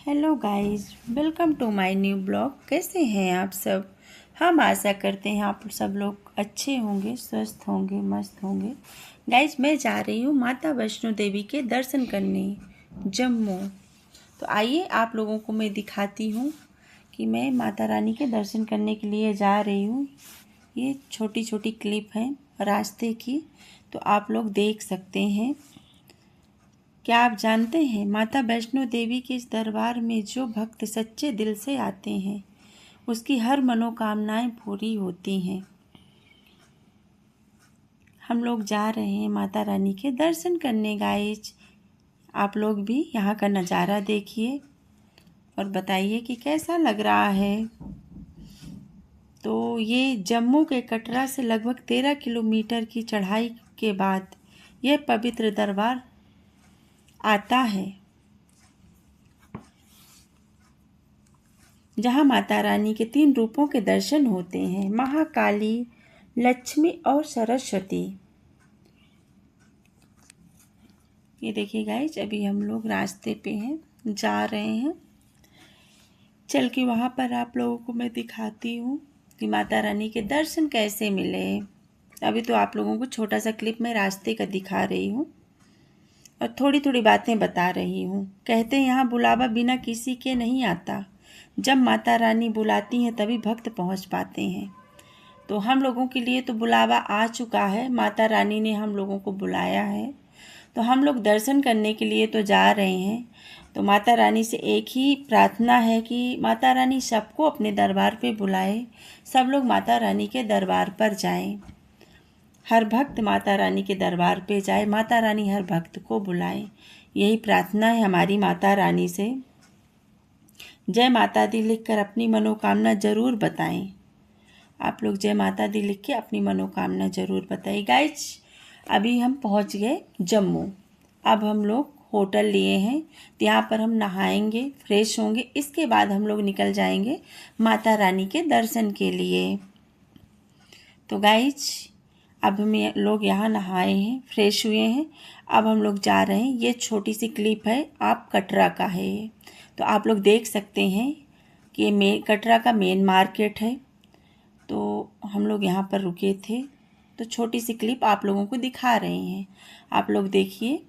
Hello guys, welcome to my new blog. कैसे हैं आप सब? हम आशा करते हैं आप सब लोग अच्छे होंगे, स्वस्थ होंगे, मस्त होंगे। गाइस, मैं जा रही हूँ माता वैष्णो देवी के दर्शन करने जम्मू। तो आइए आप लोगों को मैं दिखाती हूँ कि मैं माता रानी के दर्शन करने के लिए जा रही हूँ। ये छोटी छोटी क्लिप हैं रास्ते की, तो आप लोग देख सकते हैं। क्या आप जानते हैं माता वैष्णो देवी के इस दरबार में जो भक्त सच्चे दिल से आते हैं उसकी हर मनोकामनाएं पूरी होती हैं। हम लोग जा रहे हैं माता रानी के दर्शन करने गाइस। आप लोग भी यहाँ का नज़ारा देखिए और बताइए कि कैसा लग रहा है। तो ये जम्मू के कटरा से लगभग 13 किलोमीटर की चढ़ाई के बाद यह पवित्र दरबार आता है, जहाँ माता रानी के 3 रूपों के दर्शन होते हैं, महाकाली, लक्ष्मी और सरस्वती। ये देखिए गाइज, अभी हम लोग रास्ते पे हैं, जा रहे हैं। चल के वहाँ पर आप लोगों को मैं दिखाती हूँ कि माता रानी के दर्शन कैसे मिले। अभी तो आप लोगों को छोटा सा क्लिप मैं रास्ते का दिखा रही हूँ और थोड़ी थोड़ी बातें बता रही हूँ। कहते हैं यहाँ बुलावा बिना किसी के नहीं आता, जब माता रानी बुलाती हैं तभी भक्त पहुँच पाते हैं। तो हम लोगों के लिए तो बुलावा आ चुका है, माता रानी ने हम लोगों को बुलाया है, तो हम लोग दर्शन करने के लिए तो जा रहे हैं। तो माता रानी से एक ही प्रार्थना है कि माता रानी सबको अपने दरबार पे बुलाए, सब लोग माता रानी के दरबार पर जाएं। हर भक्त माता रानी के दरबार पे जाए, माता रानी हर भक्त को बुलाए। यही प्रार्थना है हमारी माता रानी से। जय माता दी लिखकर अपनी मनोकामना ज़रूर बताएं। आप लोग जय माता दी लिख के अपनी मनोकामना ज़रूर बताइए। गाइज, अभी हम पहुंच गए जम्मू। अब हम लोग होटल लिए हैं, तो यहाँ पर हम नहाएंगे, फ्रेश होंगे। इसके बाद हम लोग निकल जाएंगे माता रानी के दर्शन के लिए। तो गाइज, अब हम लोग यहाँ नहाए हैं, फ्रेश हुए हैं। अब हम लोग जा रहे हैं। ये छोटी सी क्लिप है, आप कटरा का है ये। तो आप लोग देख सकते हैं कि ये कटरा का मेन मार्केट है। तो हम लोग यहाँ पर रुके थे, तो छोटी सी क्लिप आप लोगों को दिखा रहे हैं। आप लोग देखिए,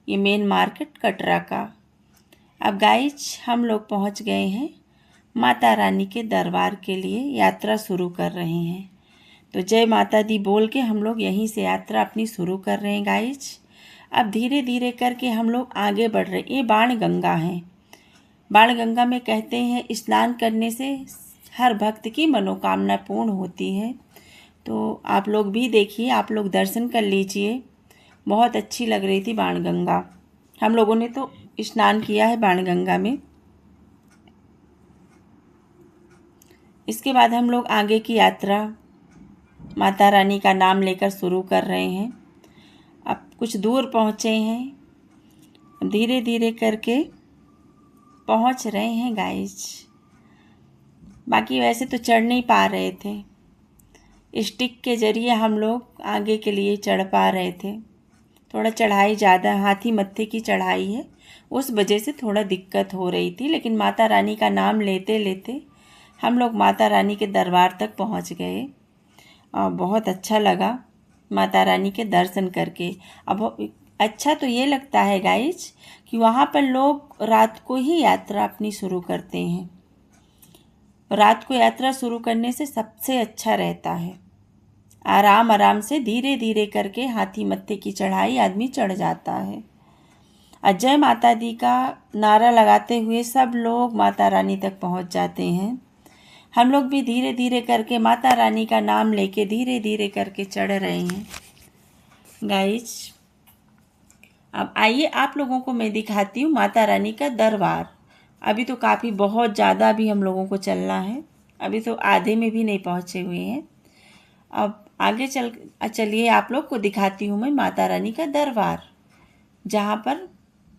ये मेन मार्केट कटरा का। अब गाइज, हम लोग पहुँच गए हैं माता रानी के दरबार के लिए, यात्रा शुरू कर रहे हैं। तो जय माता दी बोल के हम लोग यहीं से यात्रा अपनी शुरू कर रहे हैं गाइज। अब धीरे धीरे करके हम लोग आगे बढ़ रहे हैं। ये बाण गंगा है। बाण गंगा में कहते हैं स्नान करने से हर भक्त की मनोकामना पूर्ण होती है। तो आप लोग भी देखिए, आप लोग दर्शन कर लीजिए। बहुत अच्छी लग रही थी बाण गंगा। हम लोगों ने तो स्नान किया है बाण गंगा में। इसके बाद हम लोग आगे की यात्रा माता रानी का नाम लेकर शुरू कर रहे हैं। अब कुछ दूर पहुँचे हैं, धीरे धीरे करके पहुँच रहे हैं गाइज। बाकी वैसे तो चढ़ नहीं पा रहे थे, स्टिक के ज़रिए हम लोग आगे के लिए चढ़ पा रहे थे। थोड़ा चढ़ाई ज़्यादा, हाथी मत्थे की चढ़ाई है, उस वजह से थोड़ा दिक्कत हो रही थी। लेकिन माता रानी का नाम लेते लेते हम लोग माता रानी के दरबार तक पहुंच गए और बहुत अच्छा लगा माता रानी के दर्शन करके। अब अच्छा तो ये लगता है गाइज कि वहाँ पर लोग रात को ही यात्रा अपनी शुरू करते हैं। रात को यात्रा शुरू करने से सबसे अच्छा रहता है। आराम आराम से धीरे धीरे करके हाथी मत्थे की चढ़ाई आदमी चढ़ जाता है। जय माता दी का नारा लगाते हुए सब लोग माता रानी तक पहुंच जाते हैं। हम लोग भी धीरे धीरे करके माता रानी का नाम लेके धीरे धीरे करके चढ़ रहे हैं गाइज। अब आइए आप लोगों को मैं दिखाती हूँ माता रानी का दरबार। अभी तो काफ़ी बहुत ज़्यादा भी हम लोगों को चलना है, अभी तो आधे में भी नहीं पहुँचे हुए हैं। अब आगे चलिए आप लोग को दिखाती हूँ मैं माता रानी का दरबार, जहाँ पर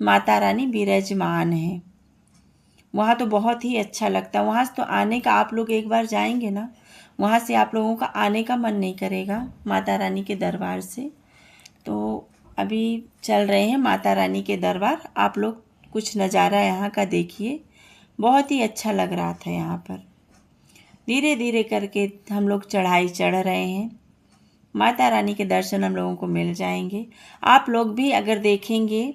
माता रानी विराजमान है। वहाँ तो बहुत ही अच्छा लगता है। वहाँ से तो आने का, आप लोग एक बार जाएंगे ना, वहाँ से आप लोगों का आने का मन नहीं करेगा माता रानी के दरबार से। तो अभी चल रहे हैं माता रानी के दरबार। आप लोग कुछ नज़ारा यहाँ का देखिए, बहुत ही अच्छा लग रहा था यहाँ पर। धीरे धीरे करके हम लोग चढ़ाई चढ़ रहे हैं। माता रानी के दर्शन हम लोगों को मिल जाएंगे। आप लोग भी अगर देखेंगे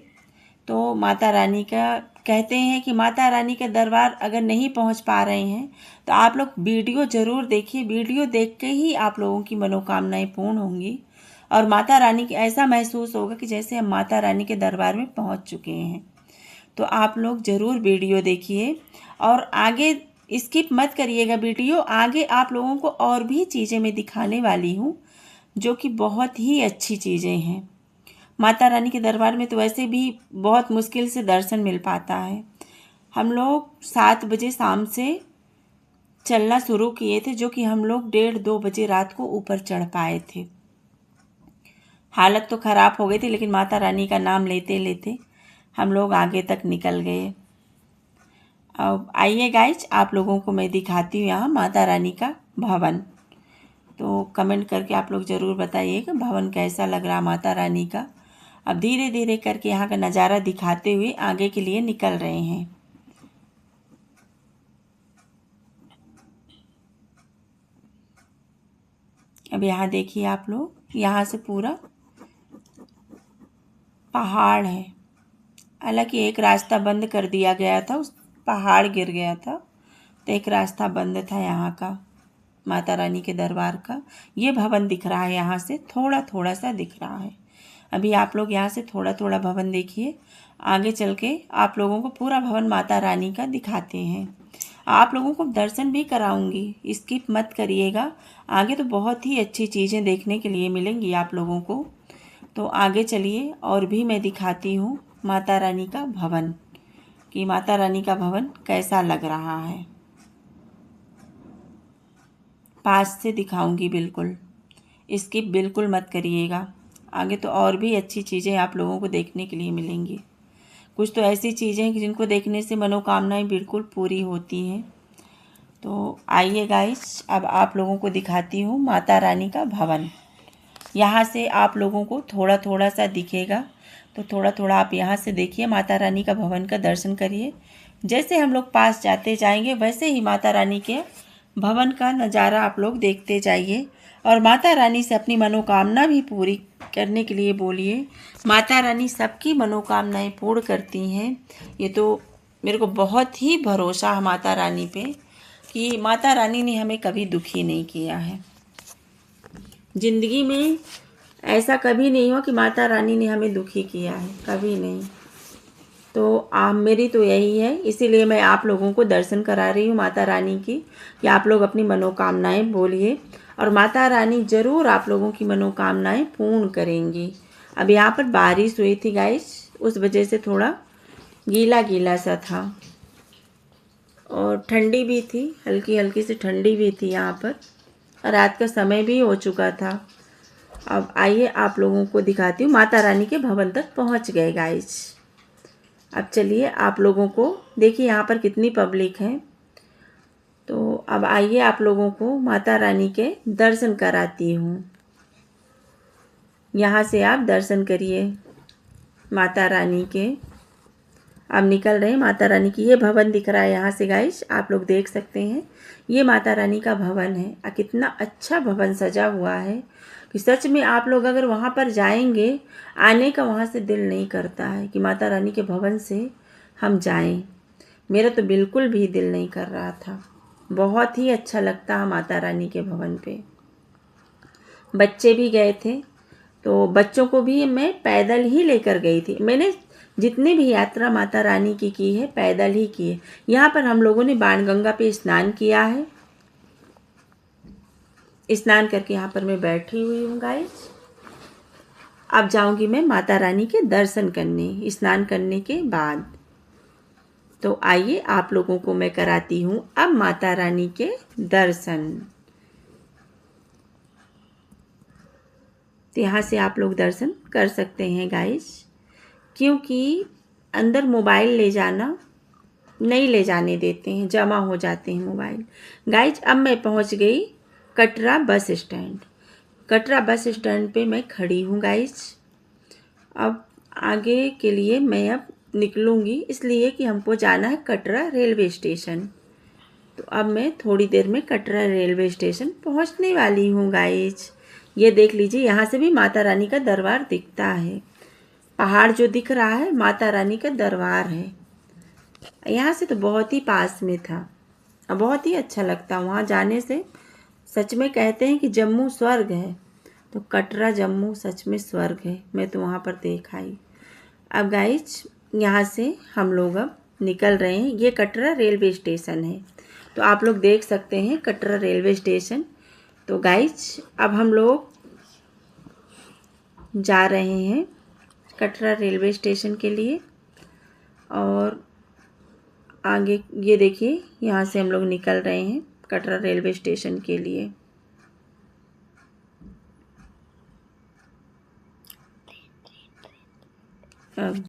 तो माता रानी का कहते हैं कि माता रानी के दरबार अगर नहीं पहुंच पा रहे हैं तो आप लोग वीडियो ज़रूर देखिए। वीडियो देख के ही आप लोगों की मनोकामनाएं पूर्ण होंगी और माता रानी की ऐसा महसूस होगा कि जैसे हम माता रानी के दरबार में पहुंच चुके हैं। तो आप लोग ज़रूर वीडियो देखिए और आगे स्किप मत करिएगा वीडियो। आगे आप लोगों को और भी चीज़ें मैं दिखाने वाली हूँ जो कि बहुत ही अच्छी चीज़ें हैं। माता रानी के दरबार में तो वैसे भी बहुत मुश्किल से दर्शन मिल पाता है। हम लोग 7 बजे शाम से चलना शुरू किए थे, जो कि हम लोग 1:30-2 बजे रात को ऊपर चढ़ पाए थे। हालत तो ख़राब हो गई थी, लेकिन माता रानी का नाम लेते लेते हम लोग आगे तक निकल गए। अब आइए गाइज, आप लोगों को मैं दिखाती हूँ यहाँ माता रानी का भवन। तो कमेंट करके आप लोग ज़रूर बताइएगा भवन कैसा लग रहा माता रानी का। अब धीरे धीरे करके यहाँ का नज़ारा दिखाते हुए आगे के लिए निकल रहे हैं। अब यहाँ देखिए आप लोग, यहाँ से पूरा पहाड़ है। हालांकि एक रास्ता बंद कर दिया गया था, उस पहाड़ गिर गया था तो एक रास्ता बंद था यहाँ का माता रानी के दरबार का। ये भवन दिख रहा है, यहाँ से थोड़ा थोड़ा सा दिख रहा है। अभी आप लोग यहाँ से थोड़ा थोड़ा भवन देखिए। आगे चल के आप लोगों को पूरा भवन माता रानी का दिखाते हैं। आप लोगों को दर्शन भी कराऊंगी, स्किप मत करिएगा। आगे तो बहुत ही अच्छी चीज़ें देखने के लिए मिलेंगी आप लोगों को। तो आगे चलिए और भी मैं दिखाती हूँ माता रानी का भवन, कि माता रानी का भवन कैसा लग रहा है। पास से दिखाऊंगी, बिल्कुल स्किप बिल्कुल मत करिएगा। आगे तो और भी अच्छी चीज़ें आप लोगों को देखने के लिए मिलेंगी। कुछ तो ऐसी चीज़ें हैं कि जिनको देखने से मनोकामनाएं बिल्कुल पूरी होती हैं। तो आइए गाइस, अब आप लोगों को दिखाती हूँ माता रानी का भवन। यहाँ से आप लोगों को थोड़ा थोड़ा सा दिखेगा, तो थोड़ा थोड़ा आप यहाँ से देखिए, माता रानी का भवन का दर्शन करिए। जैसे हम लोग पास जाते जाएंगे वैसे ही माता रानी के भवन का नज़ारा आप लोग देखते जाइए और माता रानी से अपनी मनोकामना भी पूरी करने के लिए बोलिए। माता रानी सबकी मनोकामनाएं पूर्ण करती हैं। ये तो मेरे को बहुत ही भरोसा है माता रानी पे कि माता रानी ने हमें कभी दुखी नहीं किया है। ज़िंदगी में ऐसा कभी नहीं हुआ कि माता रानी ने हमें दुखी किया है, कभी नहीं। तो मेरी तो यही है, इसीलिए मैं आप लोगों को दर्शन करा रही हूँ माता रानी की, कि आप लोग अपनी मनोकामनाएं बोलिए और माता रानी ज़रूर आप लोगों की मनोकामनाएं पूर्ण करेंगी। अब यहाँ पर बारिश हुई थी गाइस, उस वजह से थोड़ा गीला गीला सा था और ठंडी भी थी, हल्की हल्की सी ठंडी भी थी यहाँ पर। रात का समय भी हो चुका था। अब आइए आप लोगों को दिखाती हूँ, माता रानी के भवन तक पहुँच गए गाइस। अब चलिए आप लोगों को देखिए यहाँ पर कितनी पब्लिक है। तो अब आइए आप लोगों को माता रानी के दर्शन कराती हूँ। यहाँ से आप दर्शन करिए माता रानी के। अब निकल रहे हैं माता रानी की। ये भवन दिख रहा है यहाँ से गाइस, आप लोग देख सकते हैं, ये माता रानी का भवन है। कितना अच्छा भवन सजा हुआ है कि सच में आप लोग अगर वहाँ पर जाएंगे, आने का वहाँ से दिल नहीं करता है कि माता रानी के भवन से हम जाएं। मेरा तो बिल्कुल भी दिल नहीं कर रहा था। बहुत ही अच्छा लगता है माता रानी के भवन पे। बच्चे भी गए थे, तो बच्चों को भी मैं पैदल ही लेकर गई थी। मैंने जितनी भी यात्रा माता रानी की है पैदल ही की है। यहाँ पर हम लोगों ने बाणगंगा पे स्नान किया है। स्नान करके यहाँ पर मैं बैठी हुई हूँ गाइस। अब जाऊंगी मैं माता रानी के दर्शन करने, स्नान करने के बाद। तो आइए आप लोगों को मैं कराती हूँ अब माता रानी के दर्शन। तो यहाँ से आप लोग दर्शन कर सकते हैं गाइस, क्योंकि अंदर मोबाइल ले जाना नहीं ले जाने देते हैं, जमा हो जाते हैं मोबाइल। गाइस अब मैं पहुँच गई Katra bus stand. Katra bus stand पे मैं खड़ी हूँ गाइस। अब आगे के लिए मैं अब निकलूँगी इसलिए कि हमको जाना है कटरा रेलवे स्टेशन। तो अब मैं थोड़ी देर में कटरा रेलवे स्टेशन पहुंचने वाली हूँ गाइज। ये देख लीजिए, यहाँ से भी माता रानी का दरबार दिखता है। पहाड़ जो दिख रहा है माता रानी का दरबार है। यहाँ से तो बहुत ही पास में था और बहुत ही अच्छा लगता है वहाँ जाने से। सच में कहते हैं कि जम्मू स्वर्ग है, तो कटरा जम्मू सच में स्वर्ग है। मैं तो वहाँ पर देख आई। अब गाइज यहाँ से हम लोग अब निकल रहे हैं। ये कटरा रेलवे स्टेशन है, तो आप लोग देख सकते हैं कटरा रेलवे स्टेशन। तो गाइज अब हम लोग जा रहे हैं कटरा रेलवे स्टेशन के लिए। और आगे ये देखिए, यहाँ से हम लोग निकल रहे हैं कटरा रेलवे स्टेशन के लिए। अब